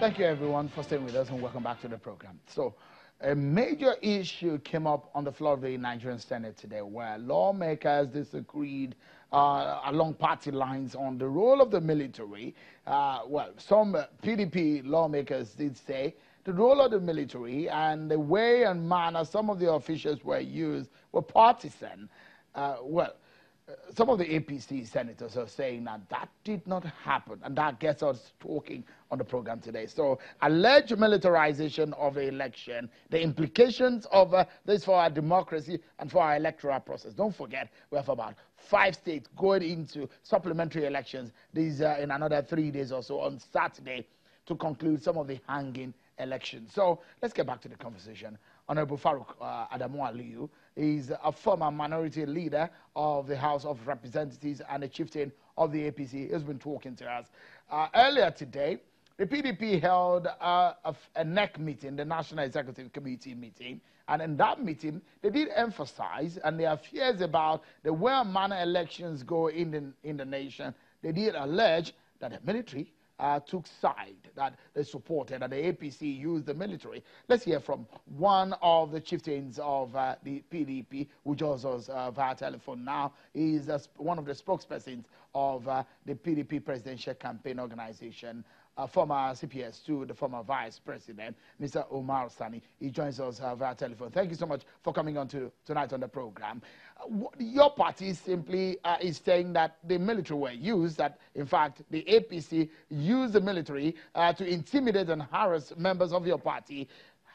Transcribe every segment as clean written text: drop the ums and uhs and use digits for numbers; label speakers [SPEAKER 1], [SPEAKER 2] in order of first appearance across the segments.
[SPEAKER 1] Thank you, everyone, for staying with us, and welcome back to the program. So, a major issue came up on the floor of the Nigerian Senate today, where lawmakers disagreed along party lines on the role of the military. Some PDP lawmakers did say the role of the military and the way and manner some of the officials were used were partisan. Some of the APC senators are saying that did not happen, and that gets us talking on the program today. So, alleged militarization of the election, the implications of this for our democracy and for our electoral process. Don't forget, we have about 5 states going into supplementary elections. These are in another 3 days or so on Saturday to conclude some of the hanging elections. So, let's get back to the conversation. Honorable Farouk Adamu Aliyu is a former minority leader of the House of Representatives and a chieftain of the APC. He has been talking to us. Earlier today, the PDP held a NEC meeting, the National Executive Committee meeting, and in that meeting, they did emphasize, and there are fears about the well-mannered elections go in the nation. They did allege that the military took side, that they supported, that the APC used the military. Let's hear from one of the chieftains of the PDP, who joins us via telephone now. He is one of the spokespersons of the PDP Presidential Campaign Organization, former Pt.2, the former Vice President, Mr. Omar Sani. He joins us via telephone. Thank you so much for coming on tonight on the program. Your party simply is saying that the military were used, that in fact the APC used the military to intimidate and harass members of your party.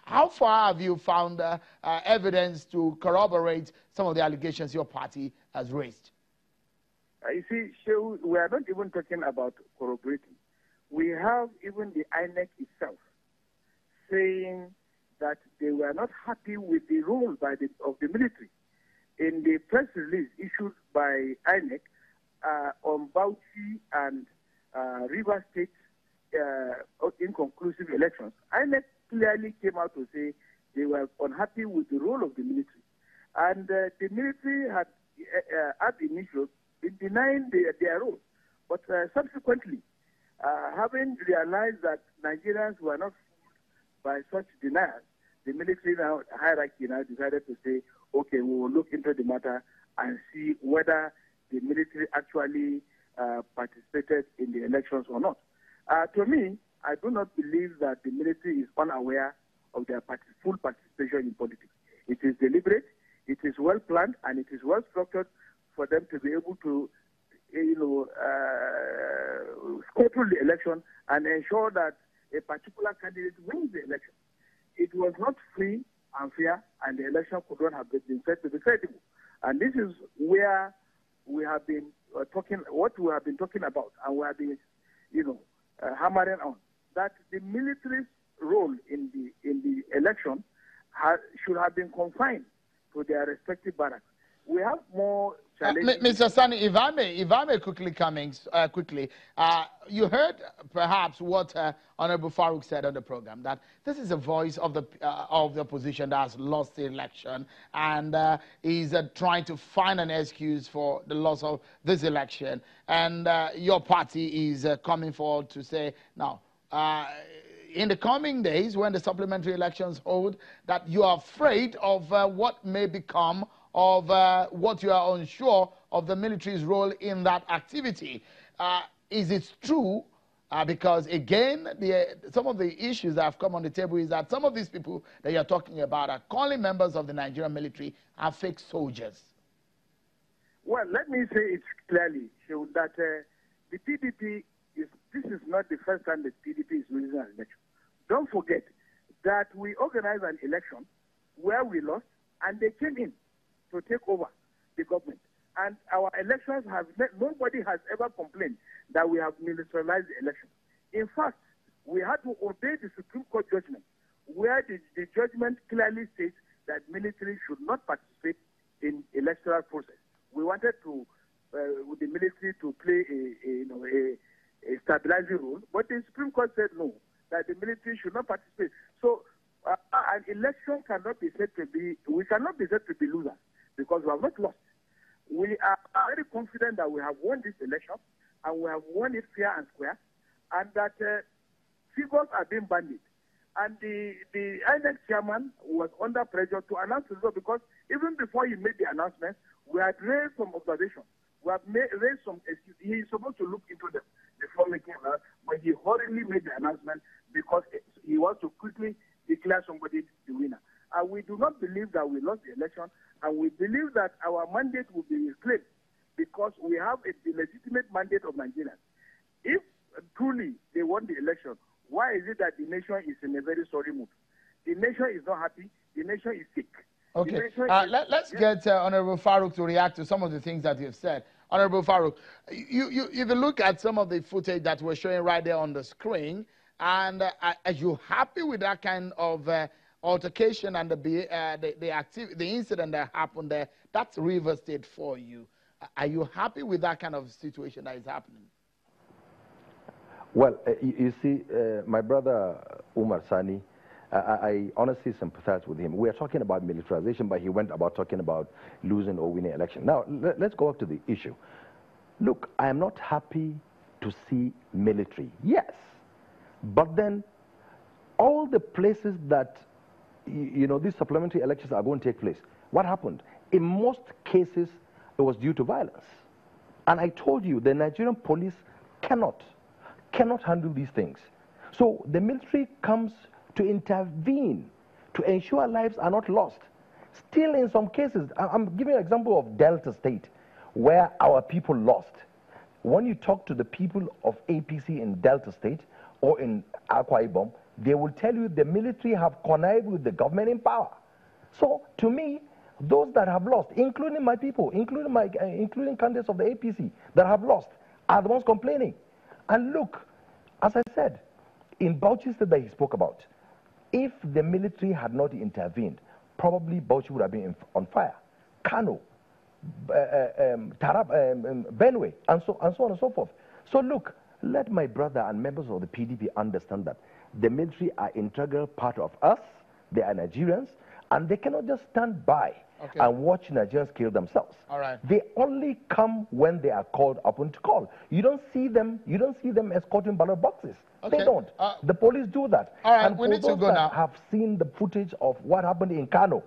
[SPEAKER 1] How far have you found evidence to corroborate some of the allegations your party has raised?
[SPEAKER 2] You see, we are not even talking about corroborating. We have even the INEC itself saying that they were not happy with the role of the military. In the press release issued by INEC on Bauchi and River State inconclusive elections, INEC clearly came out to say they were unhappy with the role of the military. And the military had, at initial, been denying their role. But subsequently, having realized that Nigerians were not fooled by such denials, the military hierarchy now decided to say, okay, we will look into the matter and see whether the military actually participated in the elections or not. To me, I do not believe that the military is unaware of their full participation in politics. It is deliberate, it is well planned, and it is well structured for them to be able to schedule the election and ensure that a particular candidate wins the election. It was not free and fair, and the election could not have been said to be credible. And this is where we have been what we have been talking about, and we have been, hammering on, that the military's role in the election should have been confined to their respective barracks. We have more challenges.
[SPEAKER 1] Mr. Sani, if I may quickly you heard perhaps what Honorable Farouk said on the program, that this is a voice of the opposition that has lost the election and is trying to find an excuse for the loss of this election. And your party is coming forward to say, now, in the coming days, when the supplementary elections hold, that you are afraid of what may become of what you are unsure of the military's role in that activity. Is it true? Because again, some of the issues that have come on the table is that some of these people that you're talking about are calling members of the Nigerian military are fake soldiers.
[SPEAKER 2] Well, let me say it clearly, that the PDP this is not the first time the PDP is losing an election. Don't forget that we organized an election where we lost, and they came in to take over the government. And our elections nobody has ever complained that we have militarized the election. In fact, we had to obey the Supreme Court judgment, where the judgment clearly states that military should not participate in electoral process. We wanted with the military to play a stabilizing role, but the Supreme Court said no, that the military should not participate. So an election cannot be said to be, we cannot be said to be losers, because we have not lost. We are very confident that we have won this election, and we have won it fair and square, and that figures are being banded. And the INEC chairman was under pressure to announce the result because even before he made the announcement, we had raised some observations. We have raised some excuses. He is supposed to look into them before making that, but he hurriedly made the announcement because he wants to quickly declare somebody the winner. And we do not believe that we lost the election, and we believe that our mandate will be reclaimed because we have the legitimate mandate of Nigerians. If truly they won the election, why is it that the nation is in a very sorry mood? The nation is not happy. The nation is sick.
[SPEAKER 1] Okay. Let's get Honorable Farouk to react to some of the things that you've said. Honorable Farouk, if you look at some of the footage that we're showing right there on the screen, and are you happy with that kind of altercation and the incident that happened there? That's River State for you. Are you happy with that kind of situation that is happening?
[SPEAKER 3] Well, you see, my brother Umar Sani, I honestly sympathize with him. We are talking about militarization, but he went about talking about losing or winning election. Now, let's go up to the issue. Look, I am not happy to see military. Yes. But then, all the places that, these supplementary elections are going to take place, what happened? In most cases, it was due to violence. And I told you, the Nigerian police cannot handle these things. So the military comes to intervene, to ensure lives are not lost. Still, in some cases, I'm giving an example of Delta State, where our people lost. When you talk to the people of APC in Delta State or in Akwa Ibom, they will tell you the military have connived with the government in power. So, to me, those that have lost, including my people, including candidates of the APC that have lost, are the ones complaining. And look, as I said, in Bauchi State that he spoke about, if the military had not intervened, probably Bauchi would have been on fire. Kano, Benue, and so on and so forth. So look, let my brother and members of the PDP understand that the military are an integral part of us, they are Nigerians, and they cannot just stand by and watch Nigerians kill themselves.
[SPEAKER 1] All right.
[SPEAKER 3] They only come when they are called upon to call. You don't see them escorting ballot boxes.
[SPEAKER 1] Okay.
[SPEAKER 3] They don't. The police do that.
[SPEAKER 1] All right,
[SPEAKER 3] and
[SPEAKER 1] we
[SPEAKER 3] for
[SPEAKER 1] need to
[SPEAKER 3] those
[SPEAKER 1] go
[SPEAKER 3] that
[SPEAKER 1] now.
[SPEAKER 3] have seen the footage of what happened in Kano,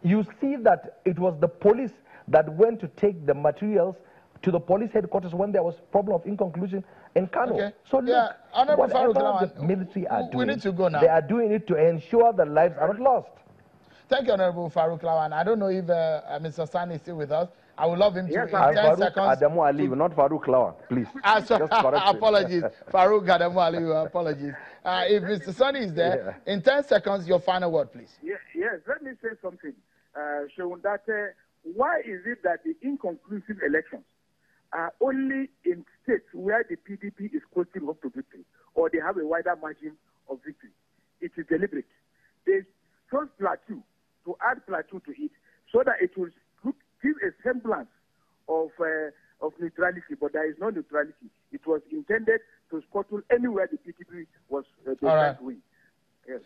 [SPEAKER 3] you see that it was the police that went to take the materials to the police headquarters when there was problem of inconclusion in Kano.
[SPEAKER 1] Okay.
[SPEAKER 3] So look, whatever
[SPEAKER 1] Farouk,
[SPEAKER 3] the military are doing,
[SPEAKER 1] we need to go now.
[SPEAKER 3] They are doing it to ensure that lives are not lost.
[SPEAKER 1] Thank you, Honorable Farouk Lawan. I don't know if Mr. Sani is still with us. I would love him to, in 10 seconds.
[SPEAKER 3] Adamu Ali, not Farouk Lawan, please.
[SPEAKER 1] Apologies. Farouk Adamu Ali, apologies. If Mr. Sani is there, in 10 seconds, your final word, please.
[SPEAKER 2] Yes, let me say something. Showing that why is it that the inconclusive elections are only in states where the PDP is coasting up to victory or they have a wider margin of victory? It is deliberate. They chose Pt.2 to add Pt.2 to it so that it will give a semblance of neutrality, but there is no neutrality. It was intended to scuttle anywhere the PDP was trying to win. Yes.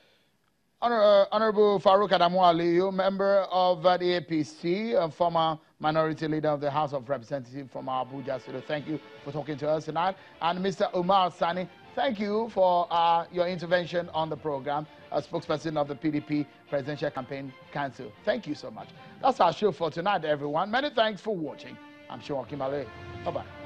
[SPEAKER 1] Honorable Farouk Adamu Ali, member of the APC, former minority leader of the House of Representatives from Abuja. So thank you for talking to us tonight. And Mr. Umar Sani, thank you for your intervention on the program, as spokesperson of the PDP Presidential Campaign Council. Thank you so much. That's our show for tonight, everyone. Many thanks for watching. I'm Sean Kimale. Bye-bye.